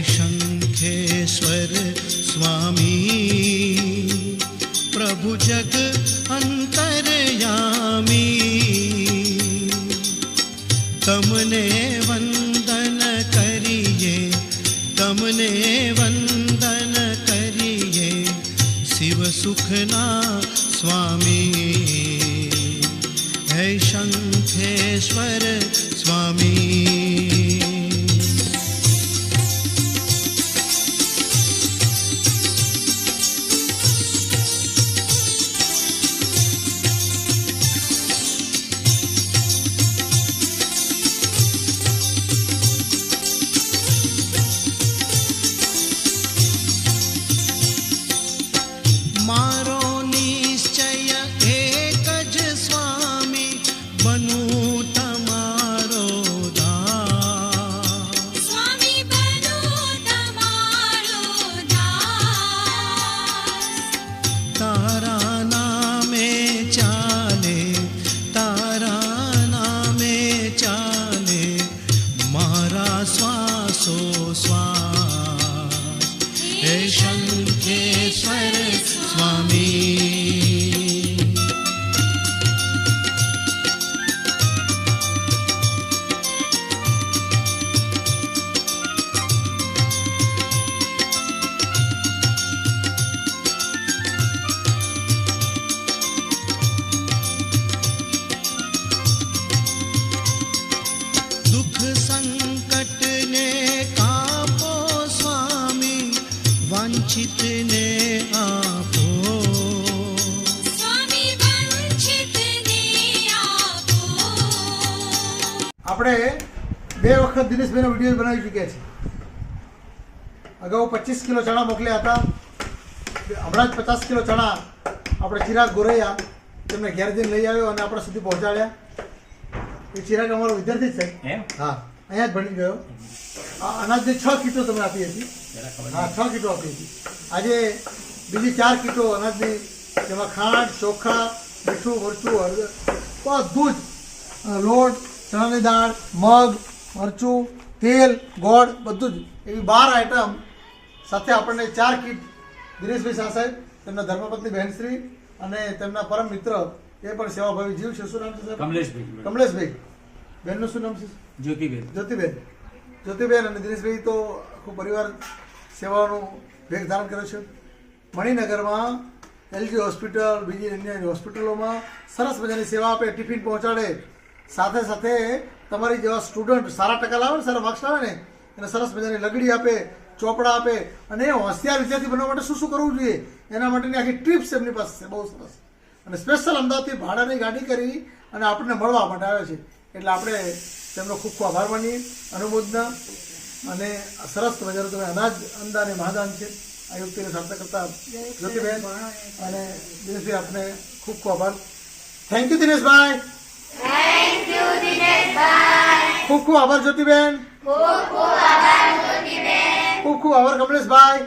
शंखेश्वर स्वामी प्रभु जग अंतरयामी तमने वंदन करिए तमने वंदन करिए शिव सुखना स्वामी है शंखेश्वर स्वामी। शंखेश्वर स्वामी। दुख संकट ने कापो स्वामी वंचित ने आपो स्वामी वंचित ने आपो। આપણે બે વખત દિનેશભાઈનો વિડીયો બનાવી ચૂક્યા છે। અગાઉ 25 કિલો ચણા મોકલ્યા હતા, હમણાં જ 50 કિલો ચણા આપણે ચિરાગ ગોરૈયા તેમને ઘેર જઈને લઈ આવ્યો અને આપણા સુધી પહોંચાડ્યા। એ ચિરાગ અમારો વિદ્યાર્થી છે, હા, અહીંયા જ ભણી ગયો। આ અનાજની 6 કીટો તમને આપી હતી, હા 6 કીટો આપી હતી। આજે બીજી 4 કીટો અનાજની, જેમાં ખાંડ, ચોખા, મીઠું, મરચું, હળદર, બધું જ, લોટ, ચણાની દાળ, મગ, મરચું, તેલ, ગોળ, બધું જ, એવી 12 આઈટમ સાથે આપણને 4 કીટ દિનેશભાઈ શાહ સાહેબ, તેમના ધર્મપત્ની બહેનશ્રી અને તેમના પરમ મિત્ર, એ પણ સેવાભાવી જીવ છે, શું નામ છે સાહેબ? કમલેશભાઈ। બહેનનું શું નામ છે? જ્યોતિબેન અને દિનેશભાઈ તો આખો પરિવાર સેવાનો ભેગ ધારણ કર્યો છે। મણિનગરમાં એલજી હોસ્પિટલ, બીજી અન્ય હોસ્પિટલોમાં સરસ મજાની સેવા આપે, ટિફિન પહોંચાડે, સાથે સાથે તમારી જેવા સ્ટુડન્ટ સારા ટકા લાવે ને, સારા માર્ક્સ લાવે ને, એને સરસ મજાની લગડી આપે, ચોપડા આપે, અને એ હોશિયાર વિદ્યાર્થી બનવા માટે શું શું કરવું જોઈએ એના માટેની આખી ટ્રીપ્સ એમની પાસે છે, બહુ સરસ। અને સ્પેશિયલ અમદાવાદથી ભાડાની ગાડી કરી અને આપણને મળવા માટે આવે છે, એટલે આપણે તેમનો ખૂબ ખૂબ આભાર માનીએ, અનુમોદના। અને સરસ મજાનું તમે અનાજ અંદાન એ મહાદાન છે આ યુક્તિને સાર્થક કરતા જ્યોતિબેન અને દિનેશભાઈ, આપને ખૂબ ખૂબ આભાર। થેન્ક યુ દિનેશભાઈ, ખૂબ ખૂબ આભાર જ્યોતિબેન, ખૂબ ખૂબ આભાર કમલેશભાઈ,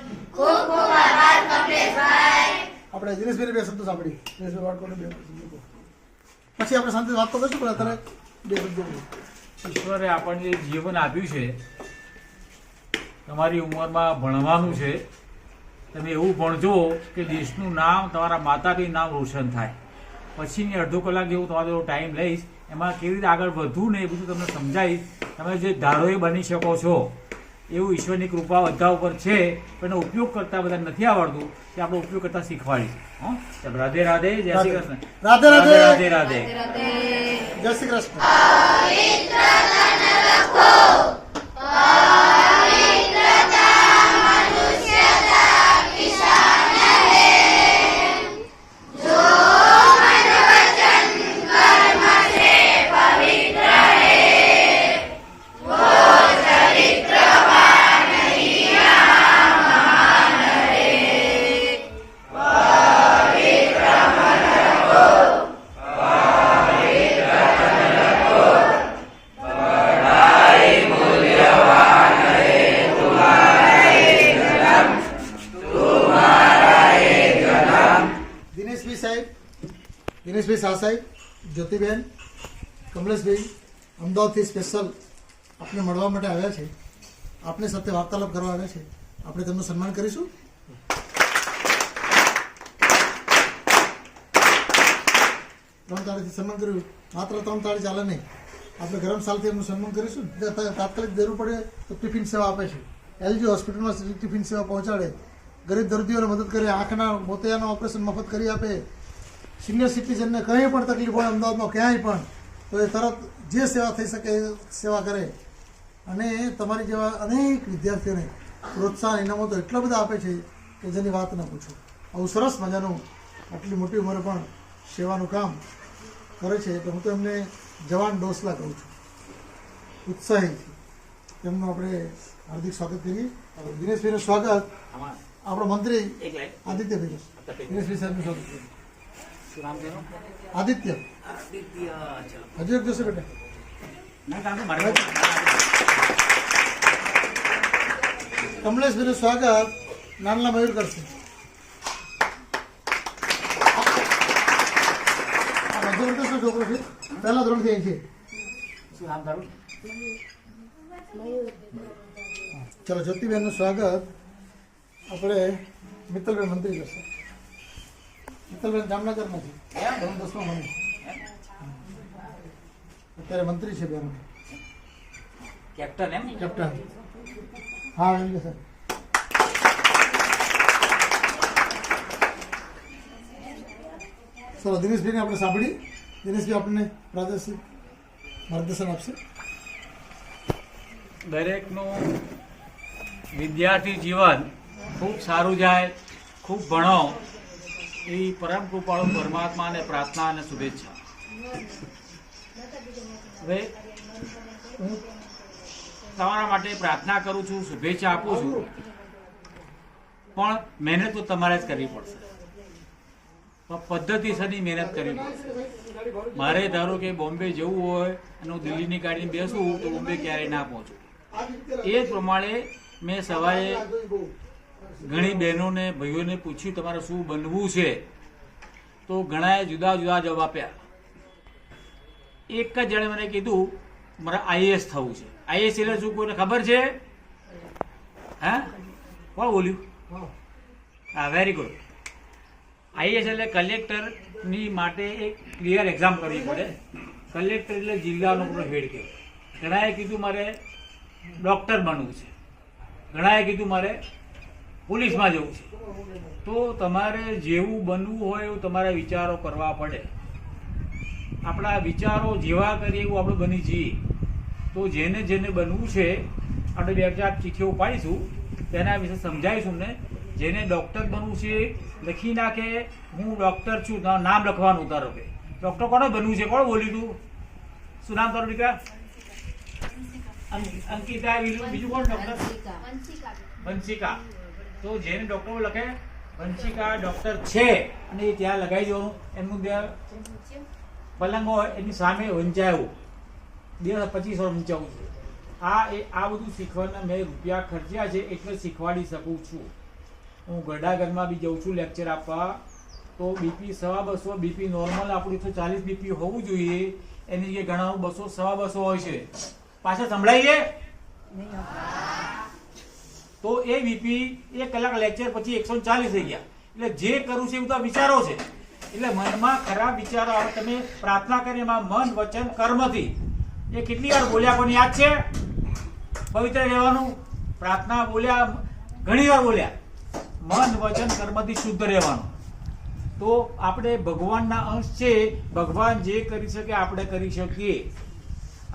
આપણે દિનેશભાઈને બે શબ્દો સાંભળી, દિનેશભાઈ બાળકોને બે શબ્દો, પછી આપણે શાંતિ વાત તો કરશું, પણ અત્યારે બે શબ્દો। ઈશ્વરે આપણને જીવન આપ્યું છે, તમારી ઉંમરમાં ભણવાનું છે, તમે એવું ભણજો કે દેશનું નામ, તમારા માતાનું નામ રોશન થાય। પછીની અડધો કલાક જેવું તમારો ટાઈમ લઈશ, એમાં કેવી રીતે આગળ વધવું ને એ બધું તમને સમજાવીશ। તમે જે ધારો એ બની શકો છો એવું ઈશ્વરની કૃપા બધા ઉપર છે, પણ એનો ઉપયોગ કરતા બધા નથી આવડતું, તે આપણે ઉપયોગ કરતા શીખવાડીશ। હા, રાધે રાધે, જય શ્રી કૃષ્ણ, રાધે રાધે, રાધે રાધે, જય શ્રી કૃષ્ણ। દિનેશભાઈ શાહ સાહેબ, જ્યોતિબેન, કમલેશભાઈ અમદાવાદથી સ્પેશિયલ આપને મળવા માટે આવ્યા છે। આપની સાથે વાર્તાલાપ કરવા આવ્યા છે. આપણે તેમનું સન્માન કરીશું. ત્રણ તાળીથી સન્માન કર્યું. માત્ર 3 તાળી ચાલે નહીં, આપણે ગરમ સાલથી એમનું સન્માન કરીશું. તાત્કાલિક જરૂર પડે તો ટિફિન સેવા આપે છે. એલજી હોસ્પિટલમાં ટિફિન સેવા પહોંચાડે, ગરીબ દર્દીઓને મદદ કરે, આંખના મોતિયાનું ઓપરેશન મફત કરી આપે. સિનિયર સિટીઝનને કંઈ પણ તકલીફ હોય અમદાવાદમાં ક્યાંય પણ, તો એ તરત જે સેવા થઈ શકે એ સેવા કરે. અને તમારી જેવા અનેક વિદ્યાર્થીઓને પ્રોત્સાહન ઇનામો તો એટલા બધા આપે છે કે જેની વાત ન પૂછો. આવું સરસ મજાનું આટલી મોટી ઉંમરે પણ સેવાનું કામ કરે છે. એટલે હું તો એમને જવાન ડોસલા કહું છું, ઉત્સાહી છે. તેમનું આપણે હાર્દિક સ્વાગત કરીએ. દિનેશભાઈનું સ્વાગત આપણો મંત્રી આદિત્યભાઈ. દિનેશભાઈ સાહેબનું સ્વાગત કરીએ. આદિત્ય હજુ એક જોશે બેટા. કમલેશભાઈનું સ્વાગત નાનલા મયુર કરશે. મધ્યપ્રદેશનો છોકરો છે, પહેલા ધોરણથી અહીં છે. ચલો, જ્યોતિબેનનું સ્વાગત આપણે મિત્તલબેન મંત્રી કરશે. મિત્તલબેન જામનગરમાંથી ધોરણ 10માં ભણે, અત્યારે મંત્રી છે બેન. કેપ્ટન. હા એમ કે સર. ચલો, દિનેશભાઈને આપણે સાંભળી. દિનેશભાઈ આપણને પ્રાદેશિક માર્ગદર્શન આપશે. દરેકનું વિદ્યાર્થી જીવન ખૂબ સારું જાય, ખૂબ ભણો, એવી પરમ કૃપાળુ પરમાત્માને પ્રાર્થના અને શુભેચ્છા. હવે હું તમારા માટે પ્રાર્થના કરું છું, શુભેચ્છા આપું છું, પણ મહેનત તો તમારે જ કરવી પડશે. પદ્ધતિસરની મહેનત કરવી પડશે. મારે ધારો કે બોમ્બે જવું હોય અને હું દિલ્હીની ગાડીને બેસું તો બોમ્બે ક્યારેય ના પહોંચું. એ જ પ્રમાણે મેં સવારે ઘણી બહેનોને ભાઈઓને પૂછ્યું તમારે શું બનવું છે, તો ઘણાએ જુદા જુદા જવાબ આપ્યા. એક જ જણે મને કીધું મારે આઈએએસ થવું છે. આઈએએસ એટલે શું કોઈને ખબર છે? હા, કોણ બોલ્યું? હા, વેરી ગુડ. આઈએએસ એટલે કલેક્ટરની માટે એક ક્લિયર એક્ઝામ કરવી પડે. કલેક્ટર એટલે જિલ્લાનો હેડ કહેવાય. ઘણાએ કીધું મારે ડૉક્ટર બનવું છે, ઘણાએ કીધું મારે પોલીસમાં જવું છે. તો તમારે જેવું બનવું હોય એવું તમારે વિચારો કરવા પડે. આપણા વિચારો જેવા કરીએ એવું આપણે બની જઈએ. તો જેને જેને બનવું છે આપણે 2-4 ચિઠ્ઠીઓ પાડીશું, તેના વિશે સમજાવીશું ને. જેને ડૉક્ટર બનવું છે લખી નાખે, હું ડૉક્ટર છું, નામ લખવાનું. ધારો કે ડૉક્ટર કોને બનવું છે? કોણ બોલ્યું તું? શું નામ તારું દીકરા? અંકિતા. બીજું કોણ ડૉક્ટર? વંશિકા. તો જેને ડૉક્ટર લખે વંશિકા ડૉક્ટર છે અને એ ત્યાં લગાવી દેવાનું. એમનું ત્યાં પલંગ હોય એની સામે વંચાયું 2500 વંચાવું છે. આ બધું શીખવાના મેં રૂપિયા ખર્ચ્યા છે એટલે શીખવાડી શકું છું. હું ગઢાગરમાં બી જઉં છું લેક્ચર આપવા. તો બીપી 250, બીપી નોર્મલ આપણું 140 બીપી હોવું જોઈએ, એની જગ્યાએ ઘણા 200, 250 હોય છે. પાછળ સંભળાય છે? તો એ બીપી 1 કલાક લેક્ચર પછી 140 થઈ ગયા. એટલે જે કરું છે એવું તો વિચારો છે. એટલે મનમાં ખરાબ વિચારો આવે. તમે પ્રાર્થના કરી એમાં મન, વચન, કર્મથી એ કેટલી વાર બોલ્યા કોને યાદ છે? પવિત્ર રહેવાનું. પ્રાર્થના બોલ્યા ઘણી વાર બોલ્યા. મન, વચન, કર્મથી શુદ્ધ રહેવાનું. તો આપણે ભગવાનના અંશ છે. ભગવાન જે કરી શકે આપણે કરી શકીએ.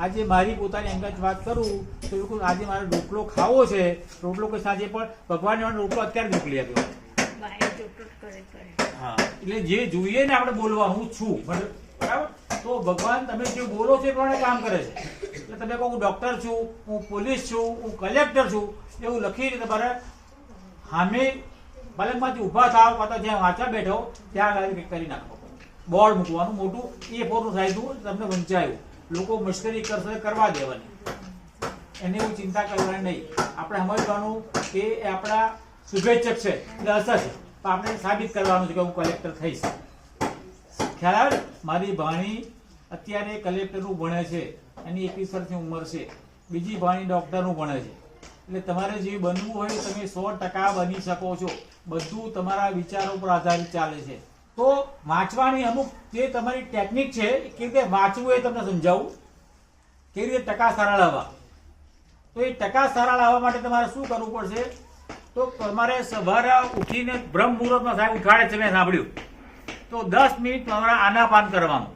આજે મારી પોતાની અંગત વાત કરું તો બિલકુલ આજે મારે રોટલો ખાવો છે. રોટલો કે સાંજે પણ ભગવાનને રોટલો અત્યારે મોકલી આપ્યો. હા, એટલે જે જોઈએ ને આપણે બોલવા, હું છું, બરાબર. તો ભગવાન તમે જે બોલો છો એ પ્રમાણે કામ કરે છે. એટલે તમે કહો હું ડૉક્ટર છું, હું પોલીસ છું, હું કલેક્ટર છું, એવું લખીને તમારે સામે પલંગમાંથી ઊભા થાવ કાં જ્યાં વાંચા બેઠો ત્યાં કંઈક કરી નાખો. બોર્ડ મૂકવાનું મોટું, એ ફોરનું સાઈઝનું તમને વંચાયું. લોકો મશ્કરી કરશે, કરવા દેવાની, એને એવું ચિંતા કરવાની નહીં. આપણે સમજવાનું કે એ આપણા શુભેચ્છક છે એટલે અસર છે, તો આપણે સાબિત કરવાનું છે કે હું કલેક્ટર થઈશ. ખ્યાલ આવે? મારી ભાણી અત્યારે કલેક્ટરનું ભણે છે, એની 21 વર્ષની ઉંમર છે. બીજી ભાણી ડૉક્ટરનું ભણે છે. એટલે તમારે જે બનવું હોય તમે 100% બની શકો છો. બધું તમારા વિચારો પર આધારિત ચાલે છે. તો વાંચવાની અમુક જે તમારી ટેકનિક છે કેવી રીતે વાંચવું એ તમને સમજાવું. કેવી રીતે ટકા સારા લાવવા. તો એ ટકા સારા લાવવા માટે તમારે શું કરવું પડશે? તો તમારે સવારે ઉઠીને બ્રહ્મ મુહૂર્તમાં સાહેબ ઉઠાડે છે મેં સાંભળ્યું, તો 10 મિનિટ તમારે આનાપાન કરવાનું.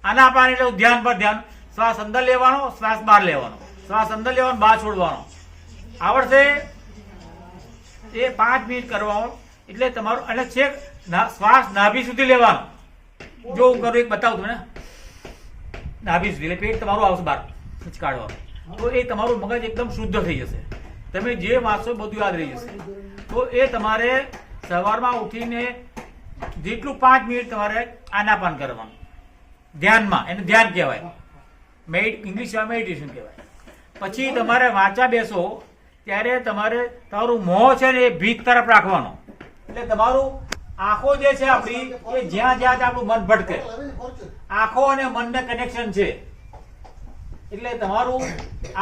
આનાપાન એટલે ધ્યાન પર ધ્યાન. શ્વાસ અંદર લેવાનો, શ્વાસ બહાર લેવાનો, શ્વાસ અંદર લેવાનો, બહાર છોડવાનો. આવડશે એ 5 મિનિટ કરવાનો. એટલે તમારું અને છેક શ્વાસ નાભી સુધી લેવાનો. જો હું કરું એક બતાવું તમને. નાભી સુધી એટલે પેટ તમારું આવશે બહાર કાઢવાનું. તો એ તમારું મગજ એકદમ શુદ્ધ થઈ જશે. તમે જે વાંચશો બધું યાદ રહી જશે. તો એ તમારે સવારમાં ઉઠીને જેટલું 5 મિનિટ તમારે આનાપાન કરવાનું ધ્યાનમાં. એને ધ્યાન કહેવાય. ઇંગ્લિશમાં મેડિટેશન કહેવાય. પછી તમારે વાંચા બેસો ત્યારે તમારે તમારું મોં છે ને એ ભીત તરફ રાખવાનો. એટલે તમારું આંખો જે છે આપણી એ જ્યાં જ્યાં આપણું મન ભટકે, આંખો અને મનને કનેક્શન છે. એટલે તમારું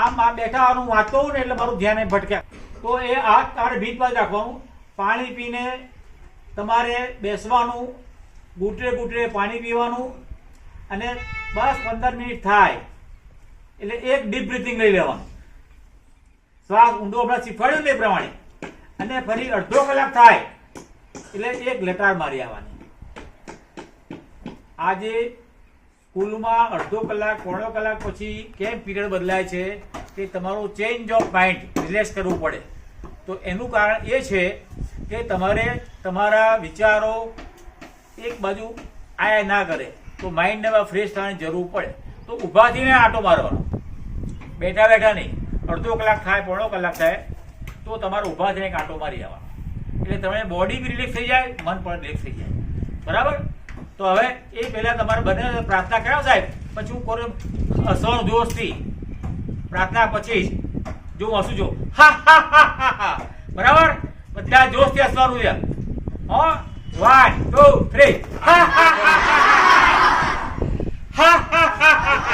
આમ બેઠાવાનું વાંચતો હોય ને એટલે મારું ધ્યાન એ ભટકે. તો એ હાથ તમારે ભીત બાજુ રાખવાનું. પાણી પીને તમારે બેસવાનું, ઘૂંટરે ઘૂંટરે પાણી પીવાનું અને બસ 15 મિનિટ થાય એટલે એક ડીપ બ્રીથિંગ લઈ લેવાનું. શ્વાસ ઊંડો હમણાં શીખવાડ્યું ને એ પ્રમાણે. અને ફરી અડધો કલાક થાય એટલે એક લટાર મારી આવવાની. આજે સ્કૂલમાં અડધો કલાક પોણો કલાક પછી કેમ પીરિયડ બદલાય છે કે તમારું ચેન્જ ઓફ માઇન્ડ રિલેક્સ કરવું પડે. તો એનું કારણ એ છે કે તમારે તમારા વિચારો એક બાજુ આયા ના કરે તો માઇન્ડને ફ્રેશ થવાની જરૂર પડે. તો ઊભા થઈને આંટો મારવાનો, બેઠા બેઠા નહીં. અડધો કલાક થાય પોણો કલાક થાય તો તમારે ઊભા થઈને એક આંટો મારી આવવાનો. એટલે તમે બોડી બી રિલેક્સ થઈ જાય, મન પણ રિલેક્સ થઈ જાય. બરાબર. તો હવે એ પહેલા તમારે બંને પ્રાર્થના કરાવો સાહેબ. પછી હું કરું અસર જોશથી પ્રાર્થના પછી જો હું હસું જો હા હા હા હા હા. બરાબર. બધા જોશથી હસવાનું છે. 1 2 3 હા હા હા હા હા હા.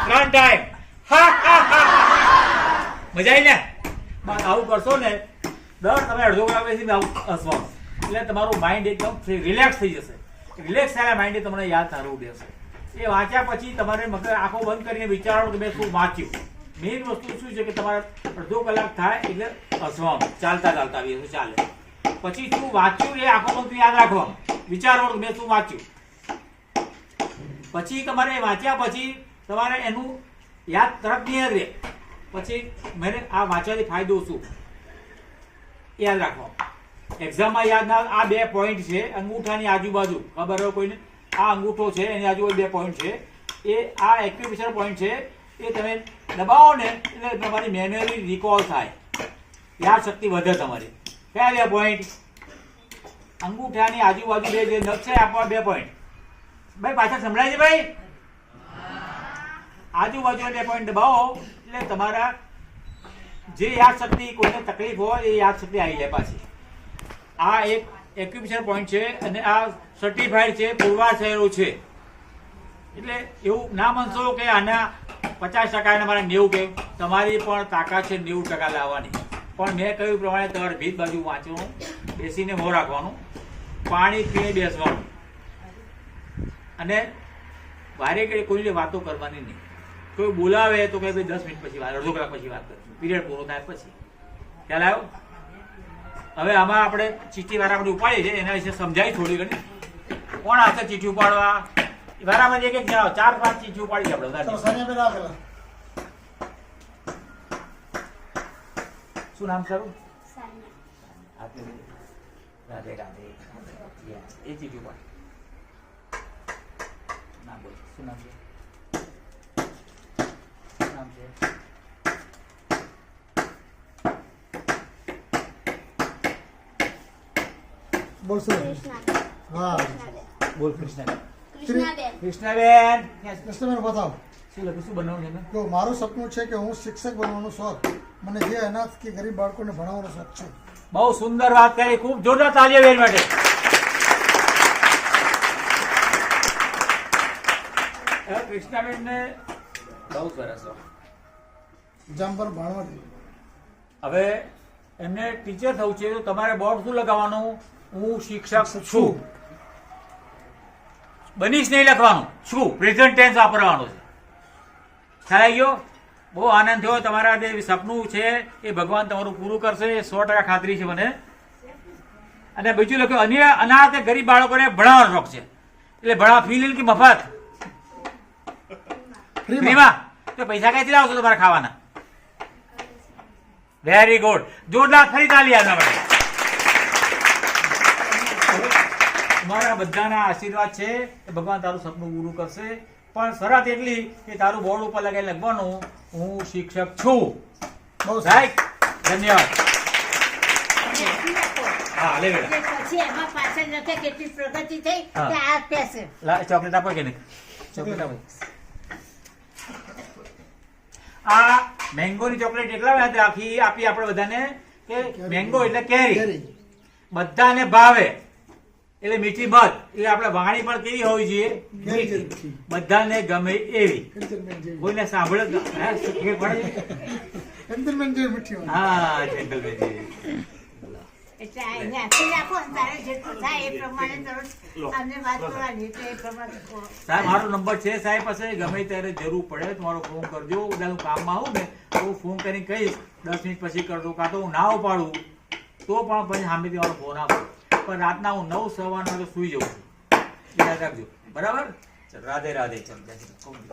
3 ટાઈમ હા હા હા. મજા આવી ને? બસ આવું કરશો ને દર તમે અડધો કલાક બેસીને આવું હસવાનું. એટલે તમારું માઇન્ડ એકદમ રિલેક્સ થઈ જશે. રિલેક્સ થયેલા માઇન્ડે તમને યાદ સારું દેશે. એ વાંચ્યા પછી તમારે મગજ આંખો બંધ કરીને વિચારો કે મેં શું વાંચ્યું. મેઇન વસ્તુ શું છે કે તમારે અડધો કલાક થાય એટલે હસવાનું, ચાલતા ચાલતા આવી ચાલે. પછી શું વાંચ્યું એ આંખો બંધ યાદ રાખવાનું, વિચારવાનું મેં શું વાંચ્યું. પછી તમારે વાંચ્યા પછી તમારે એનું યાદ તરત નહીં રહે. પછી મને આ વાંચવાથી ફાયદો શું યાદ રાખવાનો. એક્ઝામમાં યાદ ના. આ 2 પોઈન્ટ છે અંગૂઠાની આજુબાજુ, ખબર હોય કોઈને? આ અંગૂઠો છે એની આજુબાજુ 2 પોઈન્ટ છે. એ આ એક્યુપ્રેશર પોઈન્ટ છે. એ તમે દબાવો ને એટલે તમારી મેમરી રિકોલ થાય, યાદ શક્તિ વધે તમારી. કયા 2 પોઈન્ટ? અંગૂઠાની આજુબાજુ જે નખ છે આપવા 2 પોઈન્ટ. ભાઈ પાછળ સંભળાય છે ભાઈ? આજુબાજુ 2 પોઈન્ટ દબાવો એટલે તમારા જે યાદ શક્તિ કોઈને તકલીફ હોય એ યાદ શક્તિ આવી જાય પાછી. આ એક એક્યુપ્રેશર પોઈન્ટ છે અને આ સર્ટિફાઈડ છે, પુરવાર થયેલું છે. એટલે એવું ના માનશો કે આના 50% અને મારે 90 કે તમારી પણ તાકાત છે 90% લાવવાની. પણ મેં કહ્યું પ્રમાણે તમારે ભીત બાજુ વાંચવાનું, બેસીને મોં રાખવાનું, પાણી પીને બેસવાનું અને વારે ઘડીએ કોઈને વાતો કરવાની નહીં. કોઈ બોલાવે તો કે ભાઈ 10 મિનિટ પછી વાત, અડધો કલાક પછી વાત કરીશું, પીરિયડ પૂરો થાય પછી. ખ્યાલ આવ્યો? હવે આમાં આપણે ચીઠી વારામાં ઉપાડીએ છીએ એના વિશે સમજાય થોડી ઘણી. કોણ આવશે ચીઠી ઉપાડવા? વારામાં એક જણાવો, 4-5 ચીઠી ઉપાડી આપણે. શું નામ સારું? રાધે રાધે. એ ચીઠી ઉપાડ. ના બોલ. શું નામ છે? શું નામ છે? બોલ સર. હા બોલ કૃષ્ણ. કૃષ્ણાબેન. કૃષ્ણબેન કૃષ્ણબેન બતાવો. શું લખ્યું? શું બનાવવું છે? તો મારું સપનું છે કે હું શિક્ષક બનવાનો શોખ, મને જે અનાથ કે ગરીબ બાળકોને ભણાવવાનો શોખ છે. બહુ સુંદર વાત કરી. ખૂબ જોરદાર તાળીઓ બેન માટે. કૃષ્ણાબેન ને બહુ સરસ. એક્ઝામ પર ભણવાથી હવે એમને ટીચર થવું છે તો તમારે બોર્ડ શું લગાવવાનું? હું શિક્ષક છું. બનીશ નહીં લખવાનું, છું પ્રેઝન્ટ ટેન્સ વાપરવાનું છે. ખ્યાલ આવી ગયો? બહુ આનંદ થયો. તમારા જે સપનું છે એ ભગવાન તમારું પૂરું કરશે, એ 100% ખાતરી છે મને. અને બીજું લખ્યું, અન્ય અનાથ ગરીબ બાળકોને ભણાવવાનો શોખ છે, એટલે ભણાવવા ફી લે કે મફત? ફ્રીમાં. તો પૈસા ક્યાંથી લાવશો તમારે ખાવાના? Very good. જોરદાર ફરી તાલી આપના માટે. તમારા બધાના આશીર્વાદ છે કે ભગવાન તારું સપનું પૂરું કરશે. પણ શરત એટલી કે તારું બોર્ડ ઉપર લગાવી લખવાનું, હું શિક્ષક છું. બહુ રાઈટ. ધન્યવાદ. હા, લે બેટા. પછી એમાં પાછળ લખે કેટલી પ્રગતિ થઈ હા. કે આ કહેશે. ચોકલેટ આપો કે નહીં? ચોકલેટ આપો. આ મેંગોની ચોકલેટ એટલા યાદ રાખી આપી આપણે બધાને કે મેંગો એટલે કેરી, બધાને ભાવે એટલે મીઠી મધ. એટલે આપણે વાણી પણ કેવી હોવી જોઈએ? મીઠી. બધાને ગમે એવી. કોઈને સાંભળે તો, હે? શું કે પડે? હા, gentleman જેવી. એટલે આ એને આપી રાખો ને તારે જેટલું થાય એ પ્રમાણે તરત અમને વાત કરવાની એટલે એ પ્રમાણે કહો. સાહેબ મારો નંબર છે સાહેબ પાસે, ગમે ત્યારે જરૂર પડે તો મારો ફોન કરજો. બધા હું કામમાં આવું ને તો હું ફોન કરીને કહીશ 10 મિનિટ પછી કરજો, કાં તો હું ના ઉપાડું તો પણ પછી સામેથી મારો ફોન આપો. પણ રાતના હું 9 સવા 9 સુઈ જઉં છું. યાદ રાખજો. બરાબર? ચલ, રાધે રાધે. ચલ, જય શ્રી કૃષ્ણ.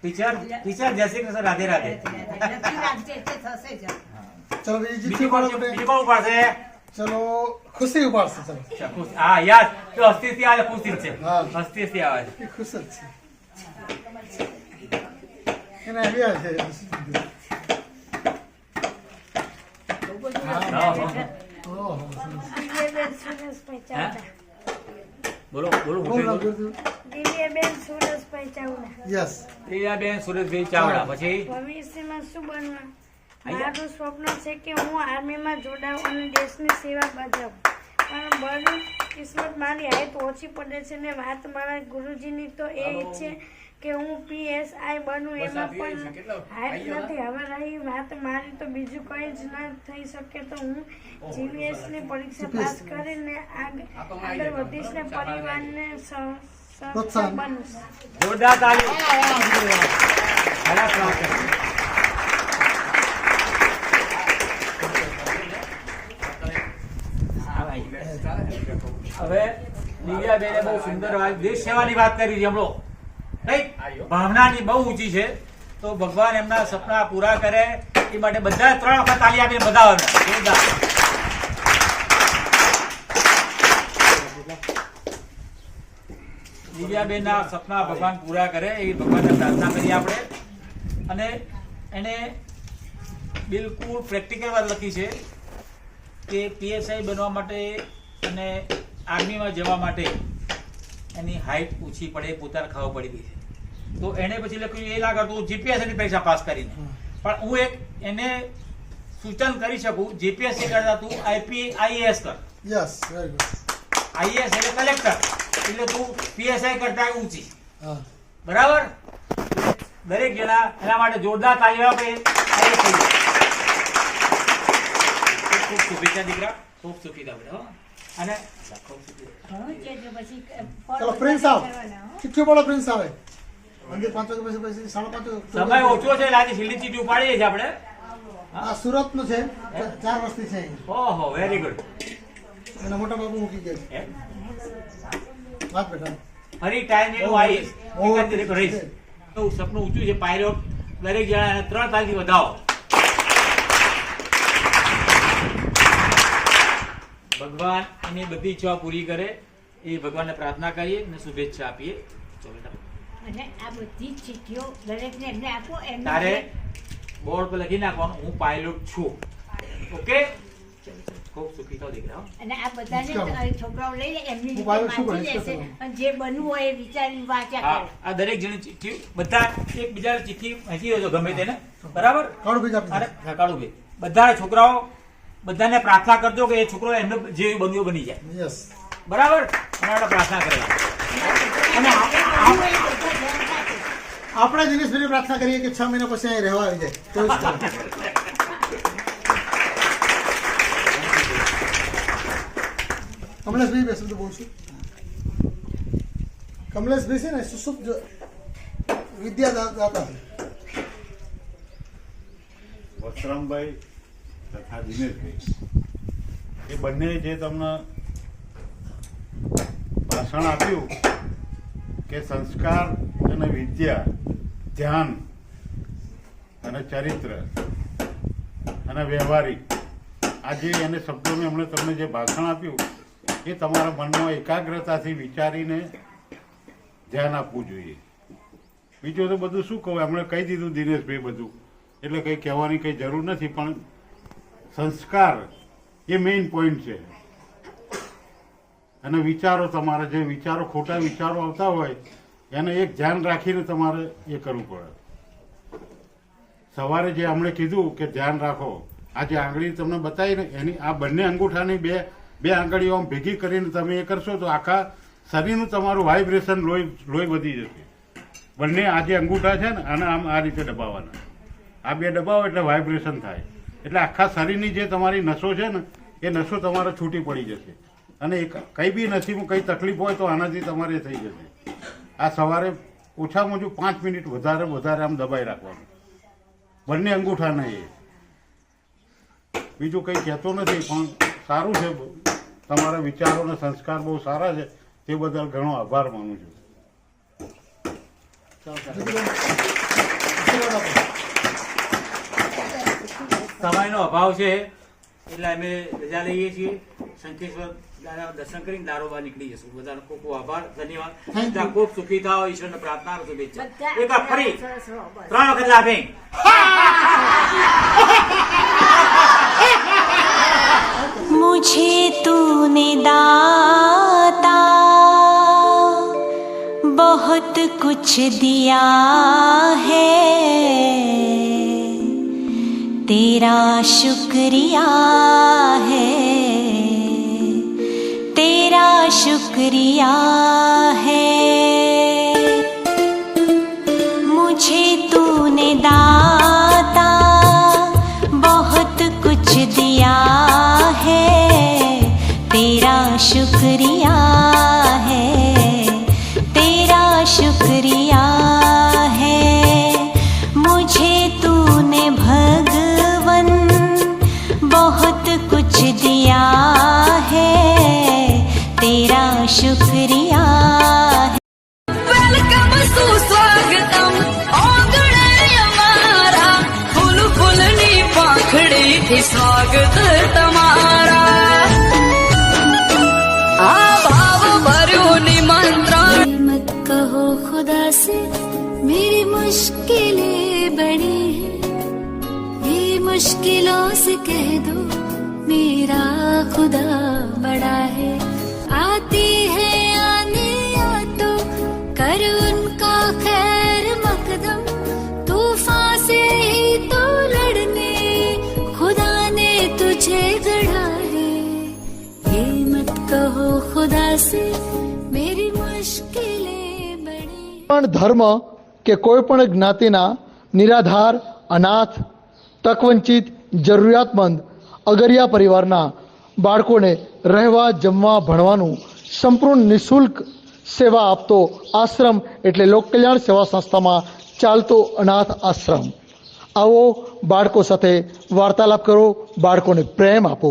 ટીચર જય શ્રી કૃષ્ણ. રાધે રાધે. લખી રાખજે એટલે થશે જ. ચલો બીજી બીજું ચિઠ્ઠી કોણ પાડો બેટા. બીજું કોણ ઉપાડશે? ચલો ખુશી ઉપાડશે. ચલો હા, યાદ તો હસ્તીથી આવે, ખુશી છે. હા. હસ્તીથી આવે છે. એ ખુશ જ છે એને આવ્યા છે. ઓહો, દિવ્યાબેન સુરેશભાઈ ચાવડા. બોલો બોલો. બહુ લાગ્યું હતું. દિવ્યાબેન સુરેશભાઈ ચાવડા. યસ. પ્રિયાબેન સુરેશભાઈ ચાવડા. પછી ભવિષ્યમાં શું બનવા? મારું સ્વપ્ન છે કે હું આર્મીમાં જોડાઉં અને દેશની સેવા બજાવું. પણ બધી કિસ્મત મારી હાઈટ ઓછી પડે છે ને વાત મારા ગુરુજીની તો એ છે કે હું PSI બનું. એમાં પણ હાઈટ નથી. હવે રહી વાત મારી તો બીજું કંઈ જ ના થઈ શકે. તો હું GVS ની પરીક્ષા પાસ કરીને આગળ વધીશ ને પરિવારને પ્રોત્સાહન. બનીશ. જોરદાર તાળી. હવે દિવ્યાબેને બહુ સુંદર વાત, દેશ સેવાની વાત કરી છે હમણાં. નહીં? ભાવનાની બહુ ઊંચી છે. તો ભગવાન એમના સપના પૂરા કરે એ માટે બધા 3 વખત તાળી આપીને બધા જોરદાર. દિવ્યાબેનના સપના ભગવાન પૂરા કરે એ ભગવાનને પ્રાર્થના કરીએ આપણે. અને એને બિલકુલ પ્રેક્ટિકલ વાત લખી છે કે PSI બનવા માટે અને આર્મીમાં જવા માટે એની હાઈટ ઓછી પડે, પોતાને ખબર પડી ગઈ છે. તો એને પછી લખ્યું એ ના કરતું GPSની પરીક્ષા પાસ કરીને. પણ હું એક એને સૂચન કરી શકું, GPSC કરતા તું IAS કર. Yes, very good. IAS એટલે કલેક્ટર, એટલે તું PSI કરતા ઊંચી. હા. બરાબર? દરેક જણા એના માટે જોરદાર તાળી આપે. ખૂબ શુભેચ્છા દીકરા, ખૂબ સુખી થાવ બેટા, હો. અને ખૂબ સુખી. ઘણું છે તો પછી ચલો પ્રિન્સ આવ. ચિઠ્ઠી પાડો પ્રિન્સ આવે. મંદિર 5 વાગે પછી 5:30 સમય ઓછો છે એટલે આજે છેલ્લી ચીઠી ઉપાડીએ છીએ આપણે. આ સુરતનું છે. 4 વર્ષથી છે અહીં. ઓહો, વેરી ગુડ. એના મોટા બાબુ મૂકી ગયા છે. વાત બેટા. ફરી ટાઈમ એવું આવીશ, એકંદરે રહીશ. તો સપનું ઊંચું છે પાયલોટ. દરેક જણા 3 તારીખથી વધાવો. ભગવાન એની બધી ઈચ્છાઓ પૂરી કરે એ ભગવાનને પ્રાર્થના કરીએ અને શુભેચ્છા આપીએ. ચલો બેટા. અને આ બધી જ ચીઠીઓ દરેકને એમને આપો. એમને તારે બોર્ડ પર લખી નાખવાનું હું પાયલોટ છું. ઓકે? ખૂબ સુખી થાવ દીકરા, હો. અને આ બધાને છોકરાઓ લઈ લે એમની હું રીતે પાછળ શું વાંચી કહીશ? લેશે અને જે બનવું હોય એ વિચારીને વાંચ્યા હા, કરે. આ દરેક જણી ચિઠ્ઠી બધા એકબીજાને ચિઠ્ઠી વાંચી દેજો ગમે તેને. બરાબર? કાળું બીજ આપી અરે દે. હા, કાળુભાઈ બધા છોકરાઓ બધાને પ્રાર્થના કરજો કે એ છોકરો એમને જે બનવું એ બની જાય. યસ. બરાબર? અને આપણે પ્રાર્થના કરવા. અને બનવું હોય એ બધા ધ્યાન રાખે. આપણે દિનેશભાઈને પ્રાર્થના કરીએ કે 6 મહિના પછી અહીં રહેવા આવી જાય. તો જ કરે. કમલેશભાઈ બે શબ્દ બોલશું. કમલેશભાઈ છે ને સુસુપ્ત વિદ્યાદાતા છે. વત્સરામભાઈ તથા દિનેશભાઈ એ બંને જે તમને ભાષણ આપ્યું કે સંસ્કાર અને વિદ્યા, ધ્યાન અને ચરિત્ર અને વ્યવહારિક, આ જે એને શબ્દોને હમણે તમને જે ભાષણ આપ્યું એ તમારા મનમાં એકાગ્રતાથી વિચારીને ધ્યાન આપવું જોઈએ. બીજું તો બધું શું કહું, હમણે કહી દીધું દિનેશભાઈ બધું, એટલે કંઈ કહેવાની કંઈ જરૂર નથી. પણ સંસ્કાર એ મેઇન પોઈન્ટ છે. અને વિચારો, તમારા જે વિચારો, ખોટા વિચારો આવતા હોય એને એક ધ્યાન રાખીને તમારે એ કરવું પડે. સવારે જે હમણે કીધું કે ધ્યાન રાખો, આ જે આંગળી તમને બતાવી ને એની આ બંને અંગૂઠાની બે આંગળીઓ આમ ભેગી કરીને તમે એ કરશો તો આખા શરીરનું તમારું વાઇબ્રેશન લોહી વધી જશે. બંને આ જે અંગૂઠા છે ને આને આમ આ રીતે દબાવવાના, આ બે દબાવો એટલે વાઇબ્રેશન થાય, એટલે આખા શરીરની જે તમારી નસો છે ને એ નસો તમારે છૂટી પડી જશે. અને કંઈ બી નસીબમાં કંઈ તકલીફ હોય તો આનાથી તમારે થઈ જશે. આ સવારે ઓછામાં ઓછું 5 મિનિટ વધારે આમ દબાઈ રાખવાનું બંને અંગૂઠાને. એ બીજું કંઈ કહેતો નથી, પણ સારું છે. તમારા વિચારો અને સંસ્કાર બહુ સારા છે, તે બદલ ઘણો આભાર માનું છું. સમયનો અભાવ છે એટલે અમે રજા લઈએ છીએ. શંખેશ્વર દર્શન કરીને દારોબા નીકળી જશું. બધાનો ખૂબ ખૂબ આભાર, ધન્યવાદ. બધા ખૂબ સુખી થાઓ, ઈશ્વરને પ્રાર્થના, શુભેચ્છા. એક વાર ફરી 3 વખત લાભે. मुझे तूने दाता बहुत कुछ दिया है, तेरा शुक्रिया है, तेरा शुक्रिया है. मुझे तूने दाता बहुत कुछ दिया है, तेरा शुक्रिया है, तेरा शुक्रिया है. मुझे तूने भगवन बहुत कुछ दिया है, तेरा शुक्रिया है. वेलकम सुस्वागतम आंगणे અમારા ફૂલ ફૂલની પાંખડીથી સ્વાગત તમારા. આ ભાવ ભર્યું નિમંત્રણ. मत कहो खुदा से मेरी मुश्किलें बड़ी हैं, ये मुश्किलों से कह दो मेरा खुदा बड़ा है. आती है आने या तो कर उनका खैर मकदम, तूफान से ही तो लड़ने खुदा ने तुझे गढ़ा है. ये मत कहो खुदा से मेरी मुश्किलें बड़ी. પણ ધર્મ કે કોઈ પણ જ્ઞાતિના નિરાધાર, અનાથ, તકવંચિત, જરૂરિયાતમંદ, અગરિયા પરિવારના બાળકોને રહેવા, જમવા, ભણવાનું સંપૂર્ણ નિઃશુલ્ક સેવા આપતો આશ્રમ એટલે લોકકલ્યાણ સેવા સંસ્થામાં ચાલતો અનાથ આશ્રમ. આવો બાળકો સાથે વાર્તાલાપ કરો, બાળકોને પ્રેમ આપો.